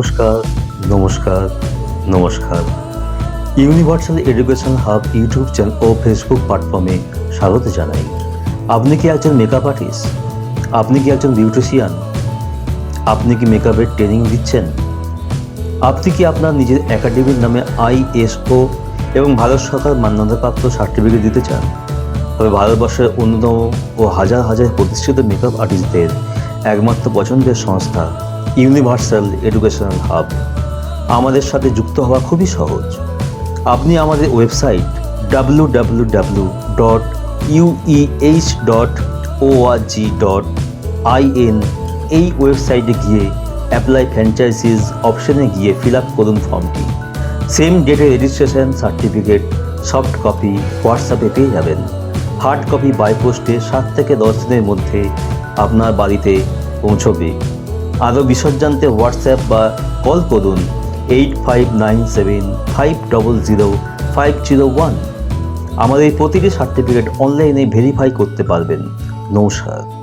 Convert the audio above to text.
নমস্কার নমস্কার নমস্কার। Universal education hub YouTube channel ও ফেসবুক প্ল্যাটফর্মে স্বাগত জানাই। আপনি কি একজন মেকআপ আর্টিস্ট? আপনি কি একজন বিউটিশিয়ান? আপনি কি মেকআপের ট্রেনিং দিচ্ছেন? আপনি কি আপনার নিজের একাডেমির নামে ISO এবং ভারত সরকার মান্যতাপ্রাপ্ত সার্টিফিকেট দিতে চান? তবে ভারতবর্ষের অন্যতম ও হাজার হাজার প্রতিষ্ঠিত মেকআপ আর্টিস্টদের একমাত্র পছন্দের সংস্থা ইউনিভার্সাল এডুকেশনাল হাব। আমাদের সাথে যুক্ত হওয়া খুবই সহজ। আপনি আমাদের ওয়েবসাইট www.ueh.org.in এই ওয়েবসাইটে গিয়ে অ্যাপ্লাই ফ্র্যাঞ্চাইজিস অপশনে গিয়ে ফিল আপ করুন ফর্মটি। সেম ডেটে রেজিস্ট্রেশন সার্টিফিকেট সফট কপি হোয়াটসঅ্যাপে পেয়ে যাবেন। হার্ড কপি বাই পোস্টে 7 থেকে 10 দিনের মধ্যে আপনার বাড়িতে পৌঁছবে। আরও বিশদ জানতে হোয়াটসঅ্যাপ বা কল করুন 8597500501। আমাদের প্রতিটি সার্টিফিকেট অনলাইনে ভেরিফাই করতে পারবেন। নমস্কার।